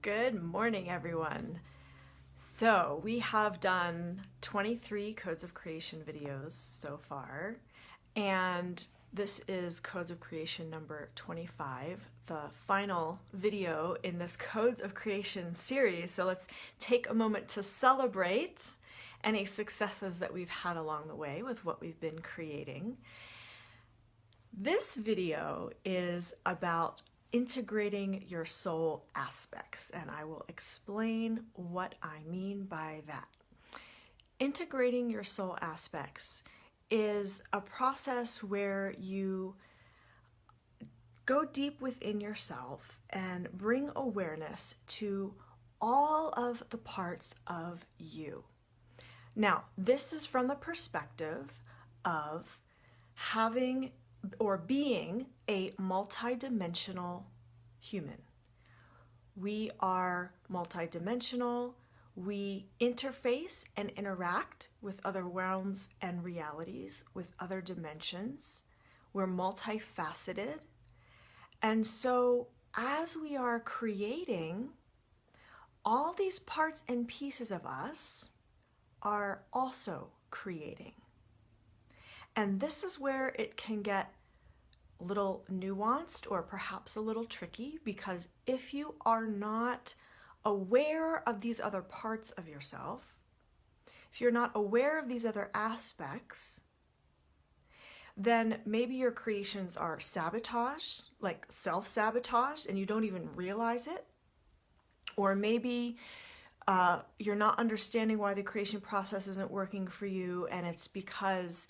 Good morning, everyone. So we have done 23 Codes of Creation videos so far, and this is Codes of Creation number 25, the final video in this Codes of Creation series. So let's take a moment to celebrate any successes that we've had along the way with what we've been creating. This video is about integrating your soul aspects, and I will explain what I mean by that. Integrating your soul aspects is a process where you go deep within yourself and bring awareness to all of the parts of you. Now, this is from the perspective of having or being a multidimensional human. We are multidimensional. We interface and interact with other realms and realities, with other dimensions. We're multifaceted. And so as we are creating, all these parts and pieces of us are also creating. And this is where it can get a little nuanced or perhaps a little tricky, because if you are not aware of these other parts of yourself, if you're not aware of these other aspects, then maybe your creations are sabotaged, like self-sabotaged, and you don't even realize it. Or maybe you're not understanding why the creation process isn't working for you, and it's because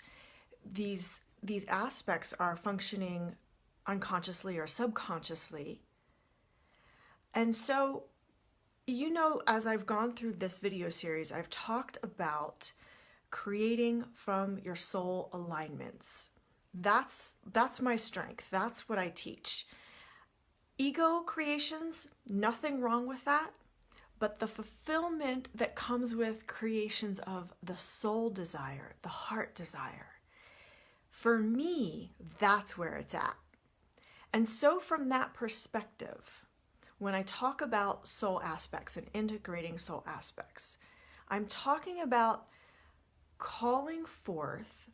these aspects are functioning unconsciously or subconsciously. And so, as I've gone through this video series, I've talked about creating from your soul alignments. That's my strength. That's what I teach. Ego creations, nothing wrong with that, but the fulfillment that comes with creations of the soul desire, the heart desire, for me, that's where it's at. And so from that perspective, when I talk about soul aspects and integrating soul aspects, I'm talking about calling forth,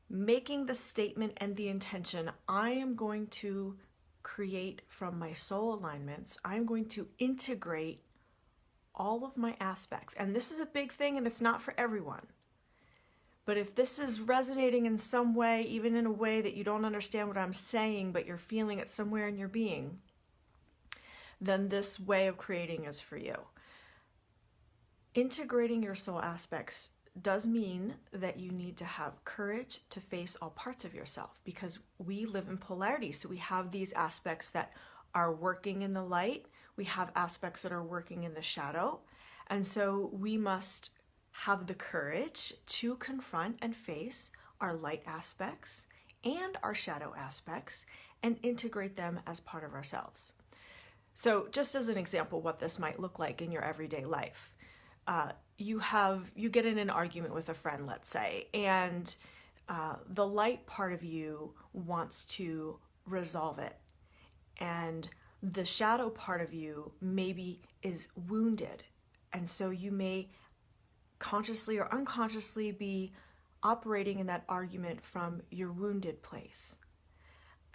making the statement and the intention, I am going to create from my soul alignments. I'm going to integrate all of my aspects. And this is a big thing, and it's not for everyone. But if this is resonating in some way, even in a way that you don't understand what I'm saying, but you're feeling it somewhere in your being, then this way of creating is for you. Integrating your soul aspects does mean that you need to have courage to face all parts of yourself, because we live in polarity. So we have these aspects that are working in the light. We have aspects that are working in the shadow. And so we must have the courage to confront and face our light aspects and our shadow aspects and integrate them as part of ourselves. So just as an example, what this might look like in your everyday life. You get in an argument with a friend, let's say, and the light part of you wants to resolve it. And the shadow part of you maybe is wounded. And so you may consciously or unconsciously be operating in that argument from your wounded place.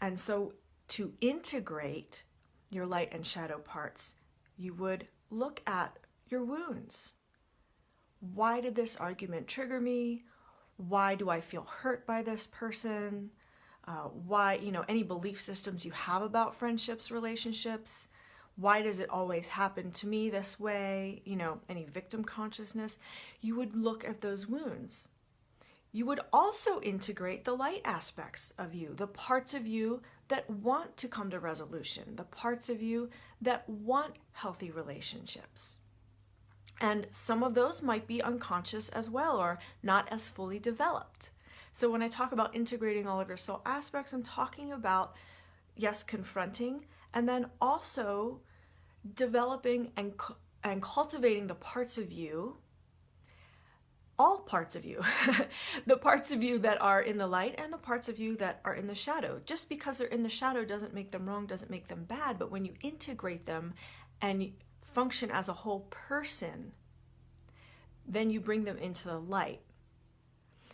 And so to integrate your light and shadow parts, you would look at your wounds. Why did this argument trigger me? Why do I feel hurt by this person? Why, any belief systems you have about friendships, relationships. Why does it always happen to me this way? Any victim consciousness. You would look at those wounds. You would also integrate the light aspects of you, the parts of you that want to come to resolution, the parts of you that want healthy relationships. And some of those might be unconscious as well, or not as fully developed. So when I talk about integrating all of your soul aspects, I'm talking about, yes, confronting, and then also developing and cultivating the parts of you, all parts of you, the parts of you that are in the light and the parts of you that are in the shadow. Just because they're in the shadow doesn't make them wrong, doesn't make them bad, but when you integrate them and function as a whole person, then you bring them into the light.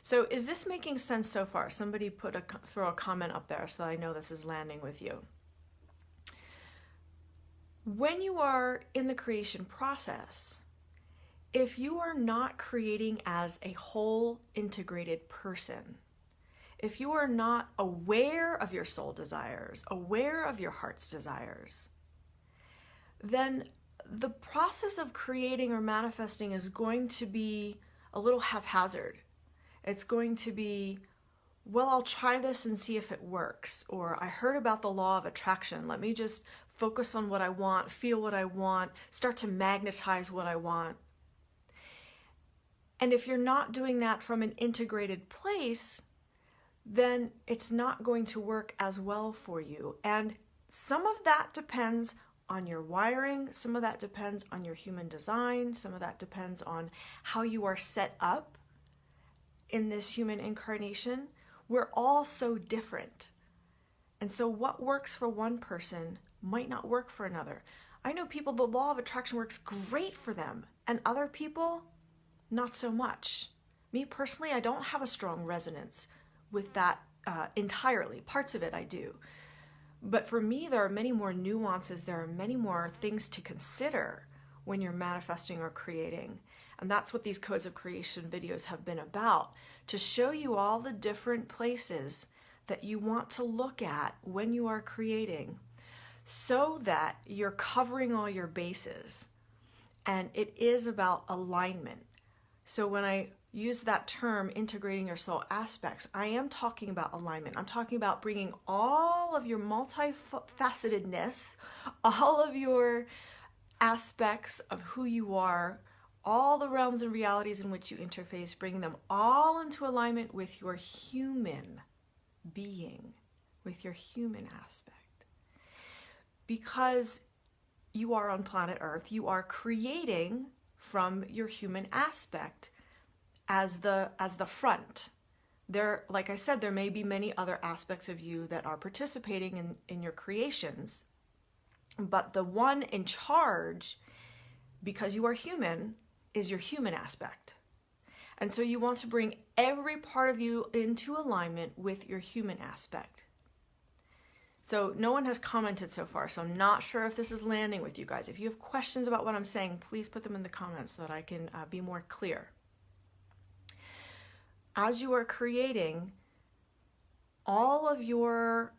So is this making sense so far? Somebody throw a comment up there so I know this is landing with you. When you are in the creation process, if you are not creating as a whole integrated person, if you are not aware of your soul desires, aware of your heart's desires, then the process of creating or manifesting is going to be a little haphazard. It's going to be, well, I'll try this and see if it works. Or I heard about the law of attraction. Let me just focus on what I want, feel what I want, start to magnetize what I want. And if you're not doing that from an integrated place, then it's not going to work as well for you. And some of that depends on your wiring, some of that depends on your human design, some of that depends on how you are set up in this human incarnation. We're all so different. And so what works for one person might not work for another. I know people, the law of attraction works great for them, and other people, not so much. Me personally, I don't have a strong resonance with that entirely. Parts of it I do. But for me, there are many more nuances, there are many more things to consider when you're manifesting or creating. And that's what these Codes of Creation videos have been about, to show you all the different places that you want to look at when you are creating, so that you're covering all your bases. And it is about alignment. So when I use that term, integrating your soul aspects, I am talking about alignment. I'm talking about bringing all of your multifacetedness, all of your aspects of who you are, all the realms and realities in which you interface, bringing them all into alignment with your human being, with your human aspect. Because you are on planet Earth, you are creating from your human aspect as the front. There, like I said, there may be many other aspects of you that are participating in your creations, but the one in charge, because you are human, is your human aspect. And so you want to bring every part of you into alignment with your human aspect. So no one has commented so far, so I'm not sure if this is landing with you guys. If you have questions about what I'm saying, please put them in the comments so that I can be more clear. As you are creating, all of your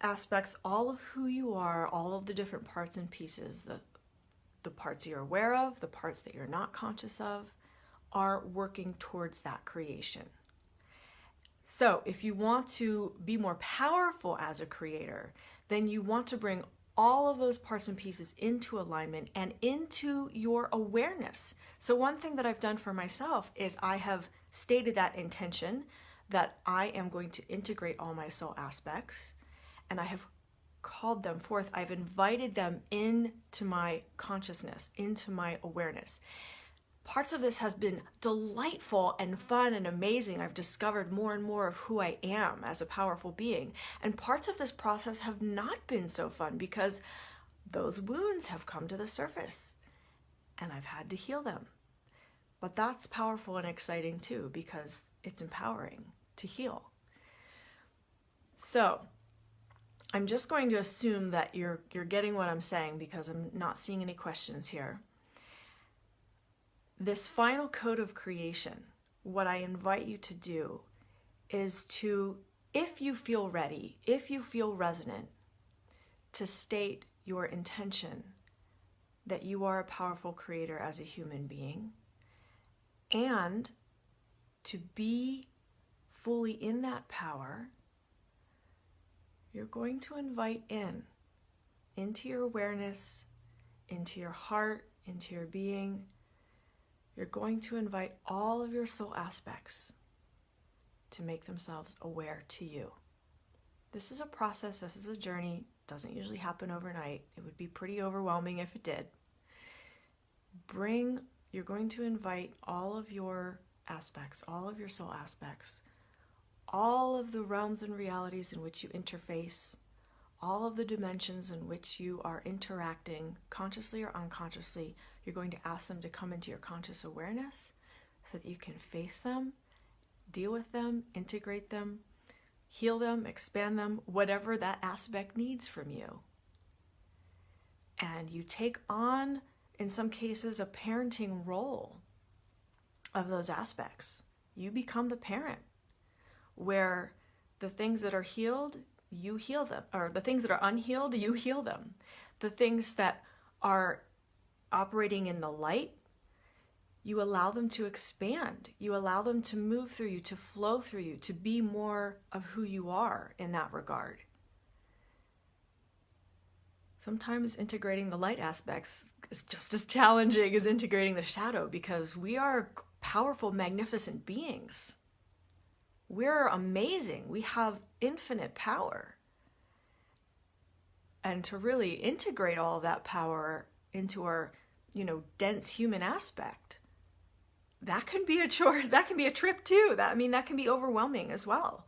aspects, all of who you are, all of the different parts and pieces, the parts you're aware of, the parts that you're not conscious of, are working towards that creation. So if you want to be more powerful as a creator, then you want to bring all of those parts and pieces into alignment and into your awareness. So one thing that I've done for myself is I have stated that intention that I am going to integrate all my soul aspects, and I have called them forth. I've invited them into my consciousness, into my awareness. Parts of this has been delightful and fun and amazing. I've discovered more and more of who I am as a powerful being. And parts of this process have not been so fun because those wounds have come to the surface and I've had to heal them. But that's powerful and exciting too, because it's empowering to heal. So I'm just going to assume that you're getting what I'm saying, because I'm not seeing any questions here. This final code of creation, what I invite you to do is to, if you feel ready, if you feel resonant, to state your intention that you are a powerful creator as a human being, and to be fully in that power, you're going to invite into your awareness, into your heart, into your being. You're going to invite all of your soul aspects to make themselves aware to you. This is a process, this is a journey. It doesn't usually happen overnight. It would be pretty overwhelming if it did. You're going to invite all of your aspects, all of your soul aspects, all of the realms and realities in which you interface, all of the dimensions in which you are interacting, consciously or unconsciously. You're going to ask them to come into your conscious awareness so that you can face them, deal with them, integrate them, heal them, expand them, whatever that aspect needs from you. And you take on, in some cases, a parenting role of those aspects. You become the parent, where the things that are healed, you heal them, or the things that are unhealed, you heal them. The things that are operating in the light, you allow them to expand. You allow them to move through you, to flow through you, to be more of who you are in that regard. Sometimes integrating the light aspects is just as challenging as integrating the shadow, because we are powerful, magnificent beings. We're amazing. We have infinite power. And to really integrate all of that power into our, dense human aspect, that can be a chore. That can be a trip too. That can be overwhelming as well.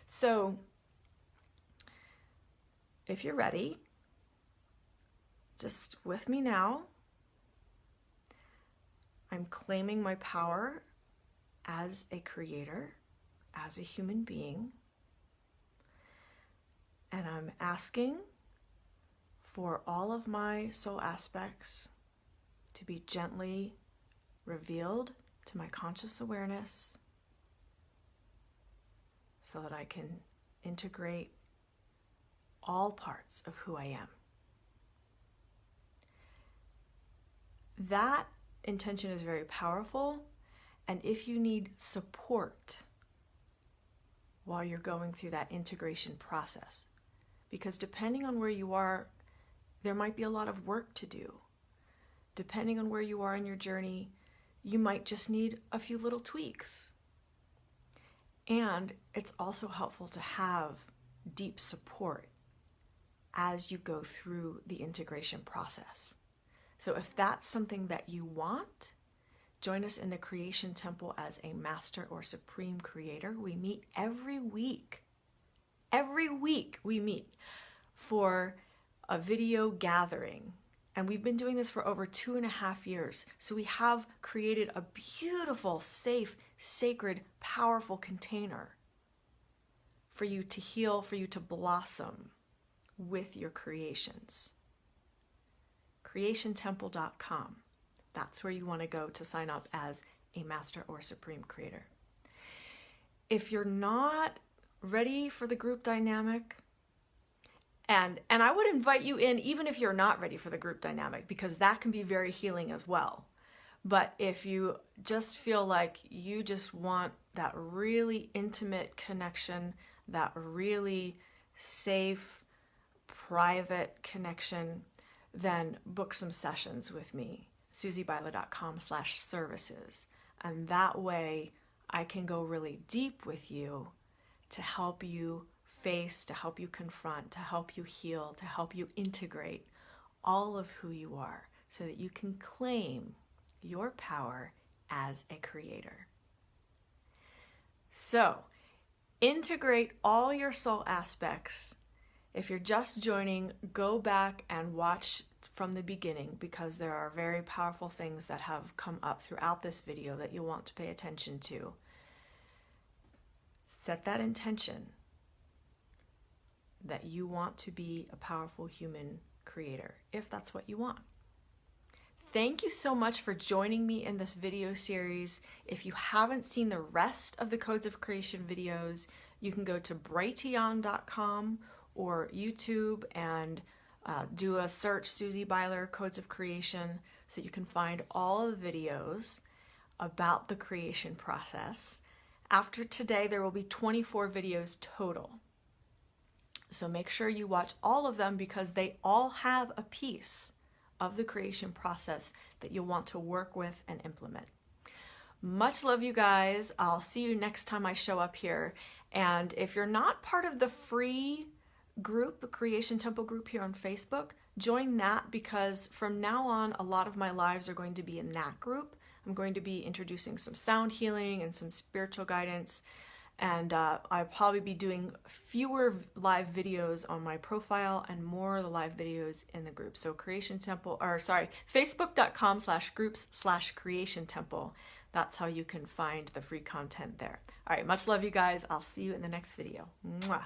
So if you're ready, just with me now, I'm claiming my power as a creator, as a human being, and I'm asking for all of my soul aspects to be gently revealed to my conscious awareness so that I can integrate all parts of who I am. That intention is very powerful, and if you need support while you're going through that integration process, because depending on where you are, there might be a lot of work to do. Depending on where you are in your journey, you might just need a few little tweaks. And it's also helpful to have deep support as you go through the integration process. So if that's something that you want, join us in the Creation Temple as a Master or Supreme Creator. We meet every week. Every week we meet for a video gathering. And we've been doing this for over 2.5 years. So we have created a beautiful, safe, sacred, powerful container for you to heal, for you to blossom with your creations. CreationTemple.com. That's where you want to go to sign up as a Master or Supreme Creator. If you're not ready for the group dynamic, and I would invite you in even if you're not ready for the group dynamic, because that can be very healing as well. But if you just feel like you just want that really intimate connection, that really safe, private connection, then book some sessions with me, susiebyler.com/services. And that way I can go really deep with you to help you face, to help you confront, to help you heal, to help you integrate all of who you are so that you can claim your power as a creator. So, integrate all your soul aspects. If you're just joining, go back and watch from the beginning, because there are very powerful things that have come up throughout this video that you'll want to pay attention to. Set that intention that you want to be a powerful human creator, if that's what you want. Thank you so much for joining me in this video series. If you haven't seen the rest of the Codes of Creation videos, you can go to brighteon.com or YouTube and do a search, Susie Byler Codes of Creation, so you can find all of the videos about the creation process. After today, there will be 24 videos total. So make sure you watch all of them, because they all have a piece of the creation process that you'll want to work with and implement. Much love, you guys. I'll see you next time I show up here. And if you're not part of the free group, the Creation Temple group here on Facebook, join that, because from now on, a lot of my lives are going to be in that group. I'm going to be introducing some sound healing and some spiritual guidance. And I'll probably be doing fewer live videos on my profile and more of the live videos in the group. So facebook.com/groups/creation temple. That's how you can find the free content there. All right, much love you guys. I'll see you in the next video. Mwah.